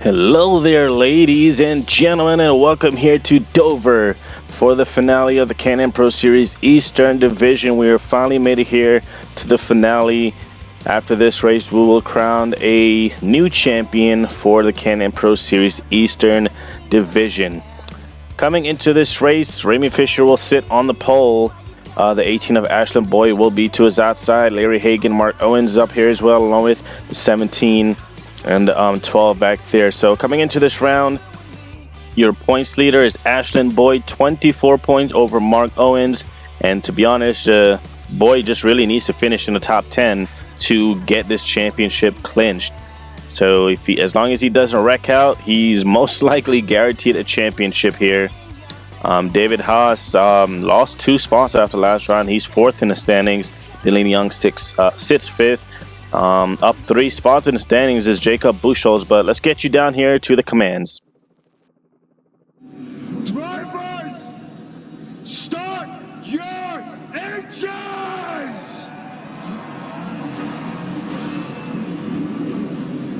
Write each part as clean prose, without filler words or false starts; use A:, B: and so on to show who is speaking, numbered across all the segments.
A: Hello there, ladies and gentlemen, and welcome here to Dover for the finale of the Can-Am Pro Series Eastern Division. We are finally made it here to the finale. After this race, we will crown a new champion for the Can-Am Pro Series Eastern Division. Coming into this race, Remy Fisher will sit on the pole. The 18 of Ashlyn Boyd will be to his outside. Larry Hagan, Mark Owens up here as well, along with the 17 and 12 back there. So coming into this round, your points leader is Ashlyn Boyd, 24 points over Mark Owens. And to be honest, Boyd just really needs to finish in the top 10 to get this championship clinched. So as long as he doesn't wreck out, he's most likely guaranteed a championship here. David Haas lost 2 spots after last round. He's 4th in the standings. Dylan Young sits 5th. Up 3 spots in the standings is Jacob Buchholz, but let's get you down here to the commands.
B: Drivers, start your engines!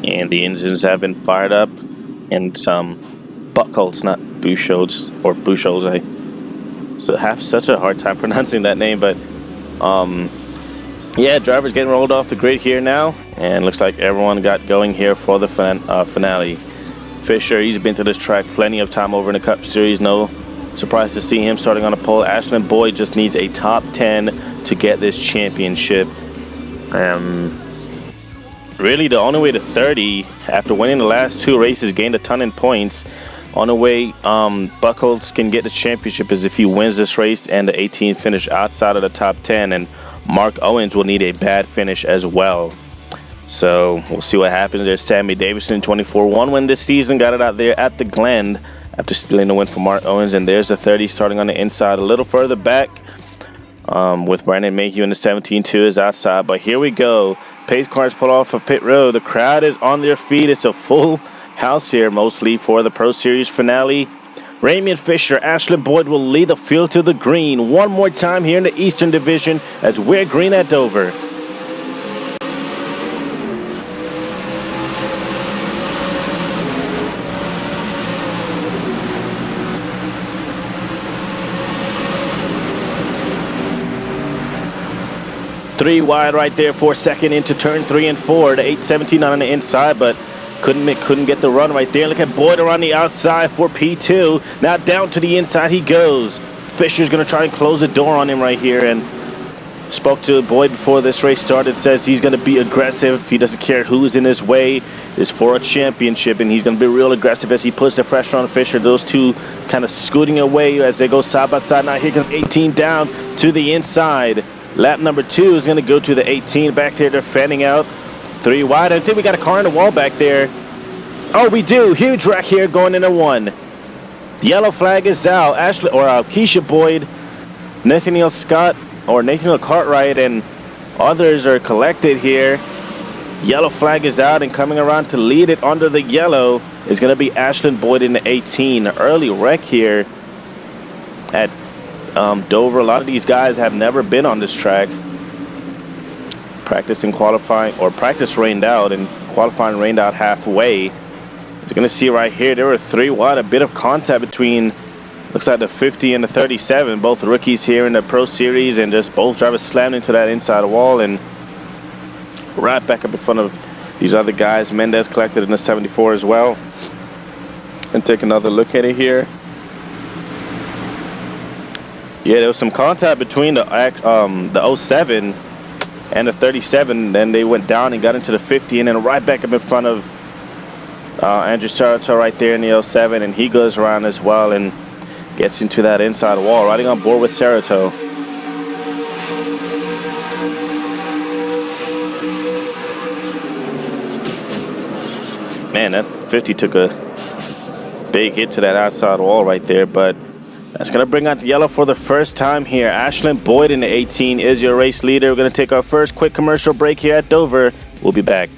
A: And the engines have been fired up, and some Buchholz, not Buchholz, or Buchholz. I have such a hard time pronouncing that name, but yeah, drivers getting rolled off the grid here now, and looks like everyone got going here for the finale. Fisher, he's been to this track plenty of time over in the Cup Series. No surprise to see him starting on a pole. Ashlyn Boyd just needs a top 10 to get this championship. Really, the only way to 30 after winning the last 2 races, gained a ton in points. On the way Buchholz can get the championship is if he wins this race and the 18 finish outside of the top 10, and Mark Owens will need a bad finish as well. So we'll see what happens. There's Sammy Davidson, 24, 1 win this season, got it out there at the Glen after stealing the win from Mark Owens. And there's the 30 starting on the inside a little further back with Brandon Mayhew in the 17 to his outside. But here we go. Pace cars pull off of pit road. The crowd is on their feet. It's a full house here mostly for the Pro Series finale. Ramy Fisher, Ashlyn Boyd will lead the field to the green one more time here in the Eastern Division as we're green at Dover. Three wide right there for second into turn 3 and 4. The 817 on the inside, but couldn't get the run right there. Look at Boyd around the outside for P2. Now down to the inside he goes. Fisher's going to try and close the door on him right here, and spoke to Boyd before this race started. Says he's going to be aggressive. He doesn't care who's in his way. It's for a championship, and he's going to be real aggressive as he puts the pressure on Fisher. Those two kind of scooting away as they go side by side. Now here comes 18 down to the inside. Lap number 2 is going to go to the 18 back there. They're fanning out. 3 wide. I think we got a car in the wall back there. Oh, we do. Huge wreck here going into 1. The yellow flag is out. Keisha Boyd, Nathaniel Scott, or Nathaniel Cartwright, and others are collected here. Yellow flag is out, and coming around to lead it under the yellow is going to be Ashlyn Boyd in the 18. Early wreck here at Dover. A lot of these guys have never been on this track. Practice rained out, and qualifying rained out halfway. As you're going to see right here, there were 3 wide, a bit of contact between, looks like the 50 and the 37, both rookies here in the Pro Series, and just both drivers slammed into that inside wall and right back up in front of these other guys. Mendez collected in the 74 as well. And take another look at it here. Yeah, there was some contact between the 07 and the 37. Then they went down and got into the 50, and then right back up in front of Andrew Sarato right there in the 07, and he goes around as well and gets into that inside wall, riding on board with Sarato. Man, that 50 took a big hit to that outside wall right there, but that's going to bring out the yellow for the first time here. Ashlyn Boyd in the 18 is your race leader. We're going to take our first quick commercial break here at Dover. We'll be back.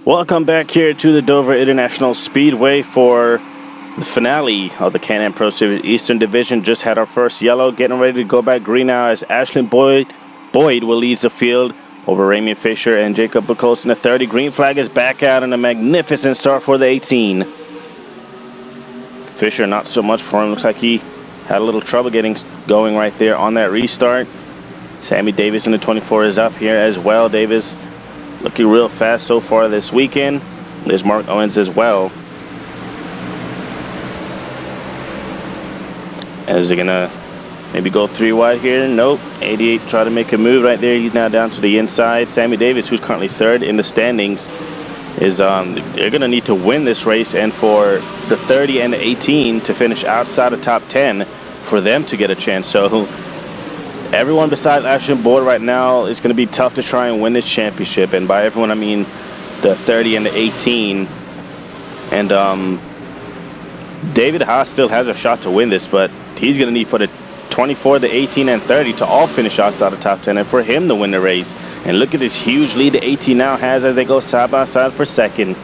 A: Welcome back here to the Dover International Speedway for the finale of the Can-Am Pro Series Eastern Division. Just had our first yellow, getting ready to go back green now as Ashlyn Boyd will lead the field over Ramian Fisher and Jacob Buchholz in the 30. Green flag is back out in a magnificent start for the 18. Fisher, not so much for him. Looks like he had a little trouble getting going right there on that restart. Sammy Davis in the 24 is up here as well. Davis looking real fast so far this weekend. There's Mark Owens as well. Is he gonna maybe go 3 wide here? Nope. 88 try to make a move right there. He's now down to the inside. Sammy Davis, who's currently 3rd in the standings, is they're gonna need to win this race, and for the 30 and the 18 to finish outside the top 10 for them to get a chance. So everyone besides Ashton Boyd right now is going to be tough to try and win this championship, and by everyone I mean the 30 and the 18. And David Haas still has a shot to win this, but he's going to need for the 24, the 18, and 30 to all finish outside the top 10, and for him to win the race. And look at this huge lead the 18 now has as they go side by side for second.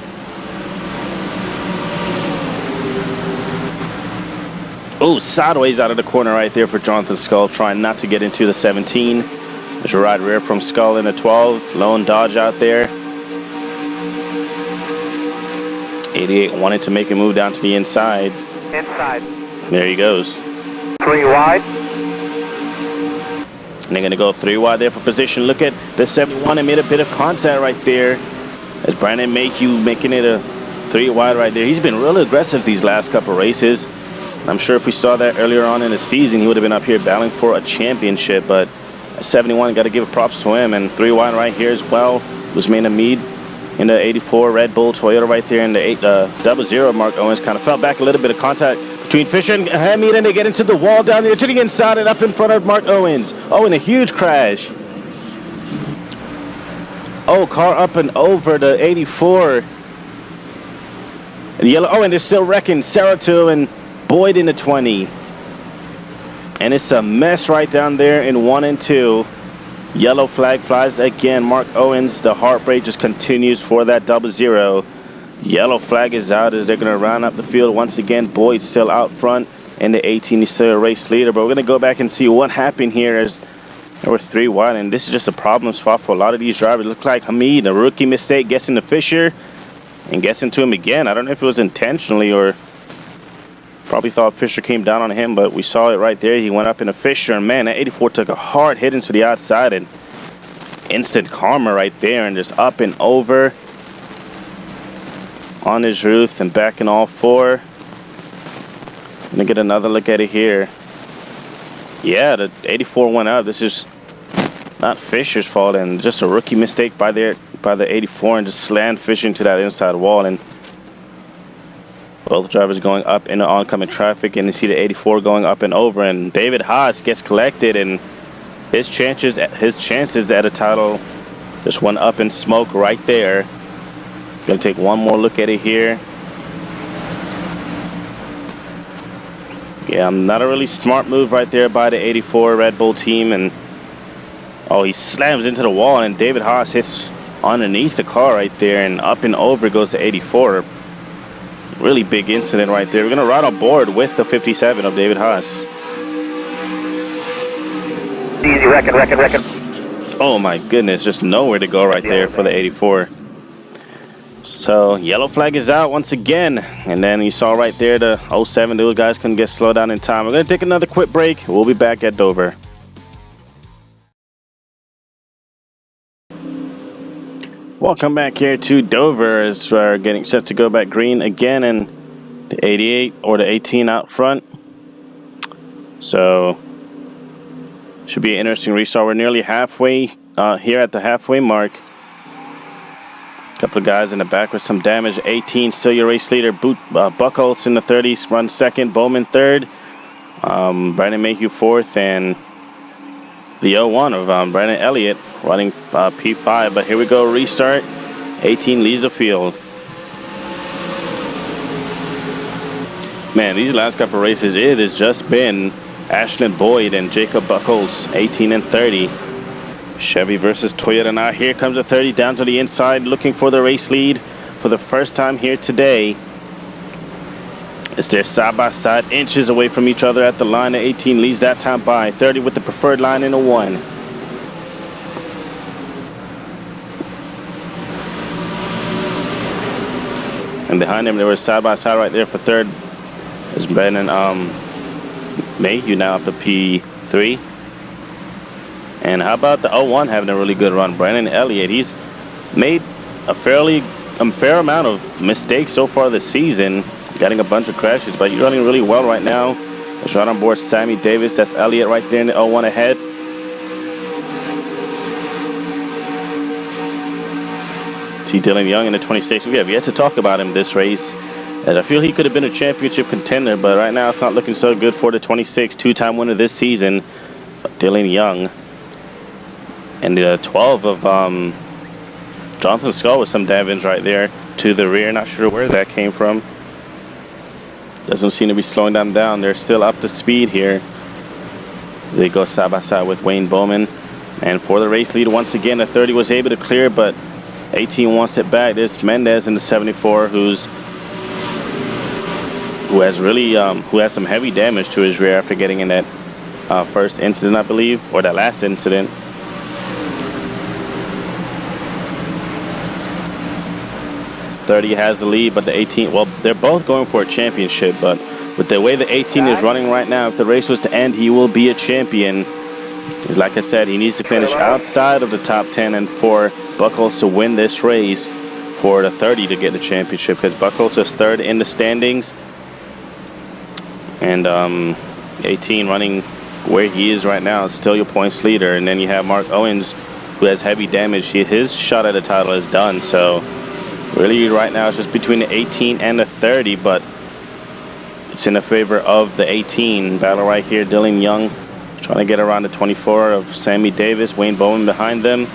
A: Oh, sideways out of the corner right there for Jonathan Skull, trying not to get into the 17. Gerard Rear from Skull in the 12. Lone dodge out there. 88 wanted to make a move down to the inside.
C: Inside.
A: There he goes.
C: 3 wide.
A: And they're going to go 3 wide there for position. Look at the 71 and made a bit of contact right there. As Brandon Mayhew making it a 3 wide right there. He's been really aggressive these last couple races. I'm sure if we saw that earlier on in the season, he would have been up here battling for a championship. But 71, got to give props to him. And 3 wide right here as well was Maina Mead in the 84 Red Bull Toyota right there in the 00. Mark Owens kind of fell back a little bit of contact between Fisher and Hamid, and they get into the wall down there to the inside and up in front of Mark Owens. Oh, and a huge crash. Oh, car up and over the 84. The yellow. Oh, and they're still wrecking Sarato and Boyd in the 20. And it's a mess right down there in 1 and 2. Yellow flag flies again. Mark Owens, the heartbreak just continues for that 00. Yellow flag is out as they're going to round up the field once again. Boyd still out front in the 18. He's still a race leader. But we're going to go back and see what happened here as there were 3 wide. And this is just a problem spot for a lot of these drivers. It looked like Hamid, a rookie mistake, gets into Fisher and gets into him again. I don't know if it was intentionally or probably thought Fisher came down on him, but we saw it right there. He went up into Fisher, and man, that 84 took a hard hit into the outside, and instant karma right there, and just up and over on his roof and back in all 4. Gonna get another look at it here. Yeah, the 84 went up. This is not Fisher's fault, and just a rookie mistake by the 84, and just slammed Fisher into that inside wall. And both drivers going up in the oncoming traffic, and you see the 84 going up and over, and David Haas gets collected, and his chances at a title just went up in smoke right there. Gonna take one more look at it here. Yeah, not a really smart move right there by the 84 Red Bull team, and oh, he slams into the wall, and David Haas hits underneath the car right there, and up and over goes to 84. Really big incident right there. We're going to ride on board with the 57 of David Haas.
C: Easy, wrecking.
A: Oh my goodness, just nowhere to go right there for the 84. So yellow flag is out once again. And then you saw right there the 07, those guys couldn't get slowed down in time. We're going to take another quick break. We'll be back at Dover. Welcome back here to Dover as we're getting set to go back green again, and the 88 or the 18 out front. So should be an interesting restart. We're nearly halfway here at the halfway mark. A couple of guys in the back with some damage. 18 still your race leader. Buchholz in the 30s runs second. Bowman third. Brandon Mayhew fourth, and the 01 of Brandon Elliott running P5. But here we go, restart. 18 leads the field. Man, these last couple of races, it has just been Ashton Boyd and Jacob Buchholz, 18 and 30. Chevy versus Toyota. Now here comes the 30 down to the inside, looking for the race lead for the first time here today. As they're side by side, inches away from each other at the line. The 18 leads that time by 30 with the preferred line in a 1. And behind them, they were side by side right there for third. It's Brennan Mayhew now up to P3. And how about the 01 having a really good run? Brandon Elliott, he's made a fair amount of mistakes so far this season, getting a bunch of crashes, but he's running really well right now. It's right on board Sammy Davis. That's Elliott right there in the 01 ahead. See Dylan Young in the 26. We have yet to talk about him this race, as I feel he could have been a championship contender, but right now it's not looking so good for the 26, two-time winner this season, Dylan Young. And the 12 of Jonathan Skull with some damage right there to the rear. Not sure where that came from. Doesn't seem to be slowing them down. They're still up to speed here. They go side by side with Wayne Bowman. And for the race lead, once again, the 30 was able to clear, but 18 wants it back. There's Mendez in the 74, who has some heavy damage to his rear after getting in that first incident, I believe, or that last incident. 30 has the lead, but the 18, well, they're both going for a championship, but with the way the 18 is running right now, if the race was to end, he will be a champion. Because like I said, he needs to finish outside of the top 10 and for Buchholz to win this race for the 30 to get the championship, because Buchholz is third in the standings. And 18 running where he is right now is still your points leader. And then you have Mark Owens, who has heavy damage. His shot at the title is done. So really right now it's just between the 18 and the 30, but it's in the favor of the 18. Battle right here. Dylan Young trying to get around the 24 of Sammy Davis. Wayne Bowman behind them.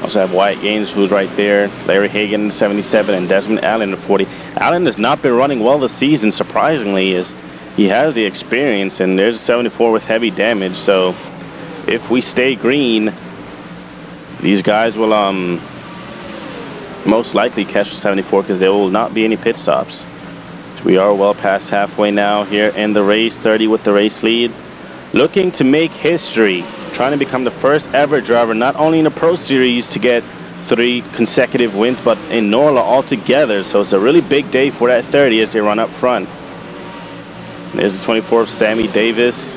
A: Also have Wyatt Gaines, who's right there. Larry Hagan in the 77 and Desmond Allen in the 40. Allen has not been running well this season, surprisingly, as he has the experience, and there's a 74 with heavy damage. So if we stay green, these guys will most likely catch the 74, because there will not be any pit stops. So we are well past halfway now here in the race. 30 with the race lead, looking to make history, trying to become the first ever driver not only in the Pro Series to get 3 consecutive wins, but in NORLA altogether. So it's a really big day for that 30 as they run up front. There's the 24 of Sammy Davis.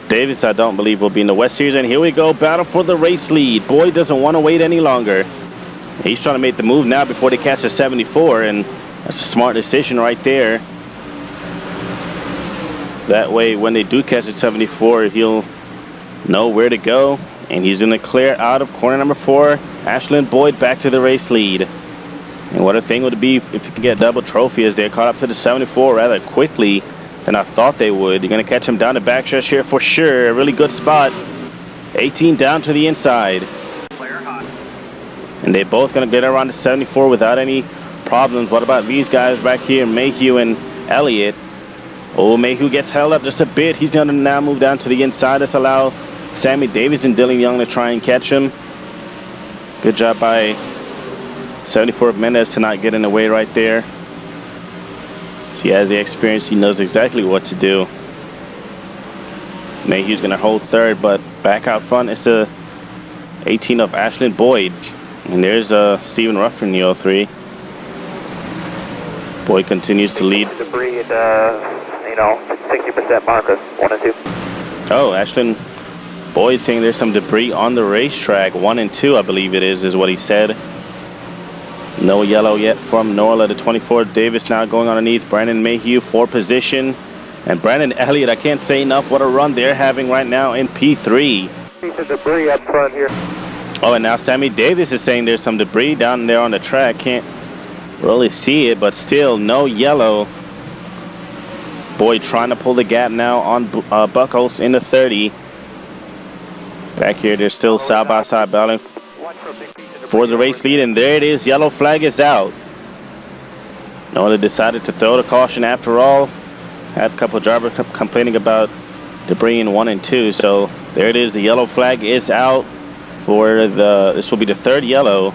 A: Davis, I don't believe, will be in the West Series. And here we go, battle for the race lead. Boyd doesn't want to wait any longer. He's trying to make the move now before they catch the 74, and that's a smart decision right there. That way, when they do catch the 74, he'll know where to go, and he's going to clear out of corner number 4. Ashlyn Boyd back to the race lead. And what a thing would it be if you could get a double trophy, as they're caught up to the 74 rather quickly than I thought they would. You're going to catch him down the backstretch here for sure. A really good spot. 18 down to the inside. And they're both going to get around the 74 without any problems. What about these guys back here, Mayhew and Elliott? Oh, Mayhew gets held up just a bit. He's going to now move down to the inside. Let's allow Sammy Davis and Dylan Young to try and catch him. Good job by 74 of Mendez to not get in the way right there. He has the experience. He knows exactly what to do. Mayhew's going to hold third, but back out front is the 18 of Ashlyn Boyd. And there's Stephen Ruffin in the 03. Boyd continues to lead.
C: Debris at 60% marker, 1 and 2.
A: Oh, Ashlyn Boyd saying there's some debris on the racetrack. 1 and 2, I believe it is what he said. No yellow yet from NORLA. The 24 Davis now going underneath. Brandon Mayhew for position. And Brandon Elliott, I can't say enough what a run they're having right now in P3.
C: Piece of debris up front here.
A: Oh, and now Sammy Davis is saying there's some debris down there on the track. Can't really see it, but still no yellow. Boyd trying to pull the gap now on Buchholz in the 30. Back here, they're still side by side battling for the race lead, and there it is. Yellow flag is out. NORLA decided to throw the caution after all. Had a couple of drivers complaining about debris in 1 and 2, so there it is. The yellow flag is out for this will be the 3rd yellow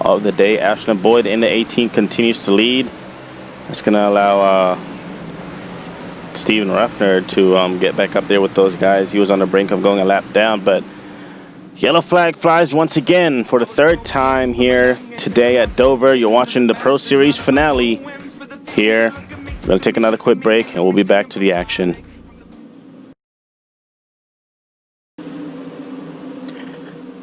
A: of the day. Ashlyn Boyd in the 18 continues to lead. It's going to allow Stephen Ruffner to get back up there with those guys. He was on the brink of going a lap down, but Yellow flag flies once again for the third time here today at Dover. You're watching the Pro Series finale here. We're going to take another quick break and we'll be back to the action.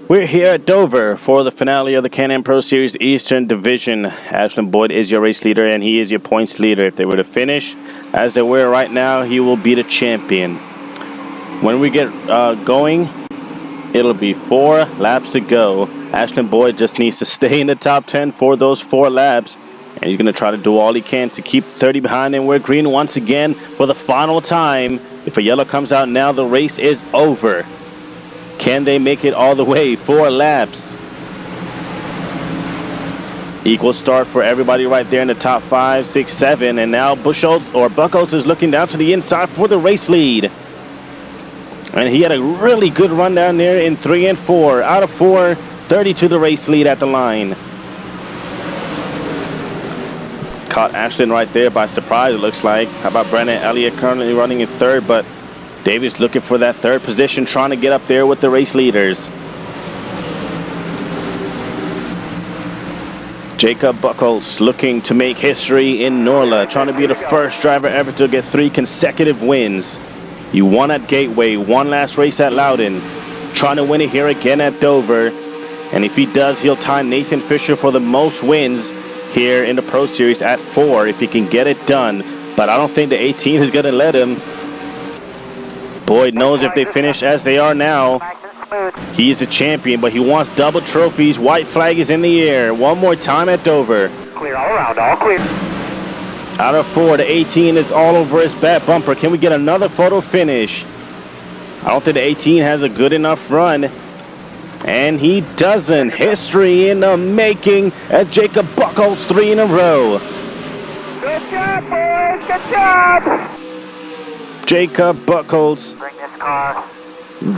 A: We're here at Dover for the finale of the Can-Am Pro Series Eastern Division. Ashland Boyd is your race leader and he is your points leader. If they were to finish as they were right now, he will be the champion. When we get going, it'll be 4 laps to go. Ashland Boyd just needs to stay in the top 10 for those 4 laps. And he's going to try to do all he can to keep 30 behind. And we're green once again for the final time. If a yellow comes out now, the race is over. Can they make it all the way? 4 laps. Equal start for everybody right there in the top 5, 6, 7. And now Buchholz is looking down to the inside for the race lead. And he had a really good run down there in 3 and 4. Out of 4, 30 to the race lead at the line. Caught Ashland right there by surprise, it looks like. How about Brandon Elliott currently running in 3rd, but Davis looking for that 3rd position, trying to get up there with the race leaders. Jacob Buchholz looking to make history in NORLA, trying to be the first driver ever to get 3 consecutive wins. You won at Gateway, one last race at Loudon, trying to win it here again at Dover. And if he does, he'll tie Nathan Fisher for the most wins here in the Pro Series at 4 if he can get it done. But I don't think the 18 is going to let him. Boyd knows if they finish as they are now, he is a champion, but he wants double trophies. White flag is in the air. One more time at Dover.
C: Clear all around, all clear.
A: Out of 4, the 18 is all over his back bumper. Can we get another photo finish? I don't think the 18 has a good enough run. And he doesn't. History in the making at Jacob Buchholz, 3 in a row.
C: Good job, boys. Good job.
A: Jacob Buchholz
C: Bring this car.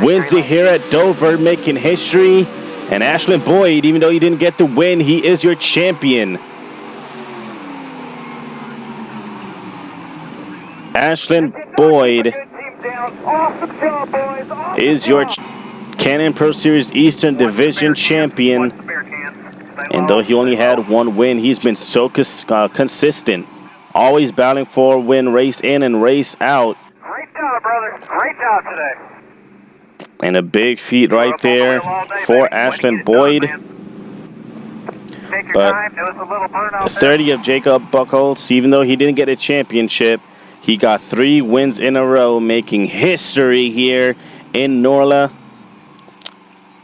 A: wins it here at Dover, making history. And Ashland Boyd, even though he didn't get the win, he is your champion. Ashland Boyd is your Can-Am Pro Series Eastern Division champion. And though he only had 1 win, he's been so consistent. Always battling for a win, race in and race out.
C: Great job, brother. Great job today.
A: And a big feat right there for Ashland Boyd.
C: Take your
A: But
C: time. There was a little burnout
A: the 30 of Jacob Buchholz, even though he didn't get a championship, he got 3 wins in a row, making history here in NORLA.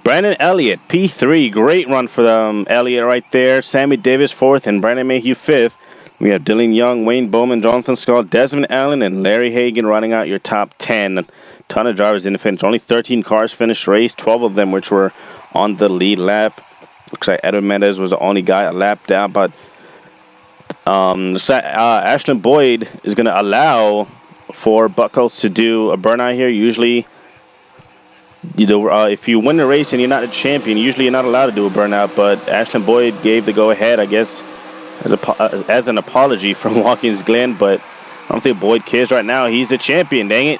A: Brandon Elliott, P3. Great run for Elliott right there. Sammy Davis 4th and Brandon Mayhew 5th. We have Dylan Young, Wayne Bowman, Jonathan Scott, Desmond Allen, and Larry Hagan running out your top 10. A ton of drivers didn't finish. Only 13 cars finished race, 12 of them which were on the lead lap. Looks like Edwin Mendez was the only guy a lap down, but Ashland Boyd is going to allow for Buchholz to do a burnout here. Usually, if you win the race and you're not a champion, usually you're not allowed to do a burnout, but Ashland Boyd gave the go-ahead, I guess, as an apology from Watkins Glen, but I don't think Boyd cares right now. He's a champion, dang it.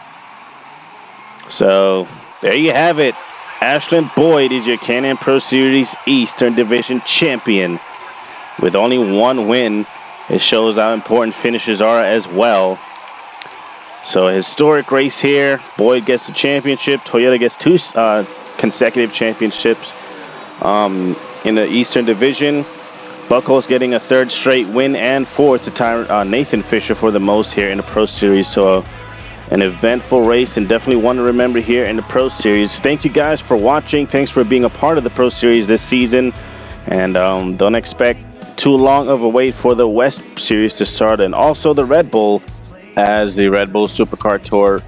A: So, there you have it. Ashland Boyd is your Can-Am Pro Series Eastern Division champion. With only 1 win, it shows how important finishes are as well. So, a historic race here. Boyd gets the championship. Toyota gets 2 consecutive championships in the Eastern Division. Buchholz getting a 3rd straight win and 4th to tie Nathan Fisher for the most here in the Pro Series. So, an eventful race and definitely one to remember here in the Pro Series. Thank you guys for watching. Thanks for being a part of the Pro Series this season. And don't expect too long of a wait for the West Series to start, and also the Red Bull, as the Red Bull Supercar Tour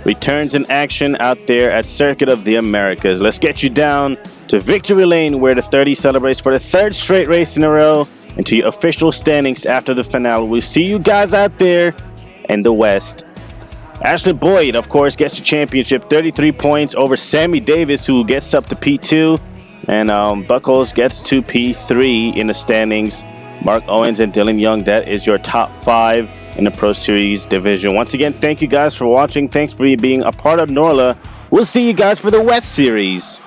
A: returns in action out there at Circuit of the Americas. Let's get you down to Victory Lane, where the 30 celebrates for the 3rd straight race in a row, and to your official standings after the finale. We'll see you guys out there in the West. Ashland Boyd, of course, gets the championship, 33 points over Sammy Davis, who gets up to P2. And Buchholz gets to P3 in the standings. Mark Owens and Dylan Young, that is your top 5 in the Pro Series division. Once again, thank you guys for watching. Thanks for being a part of NORLA. We'll see you guys for the West Series.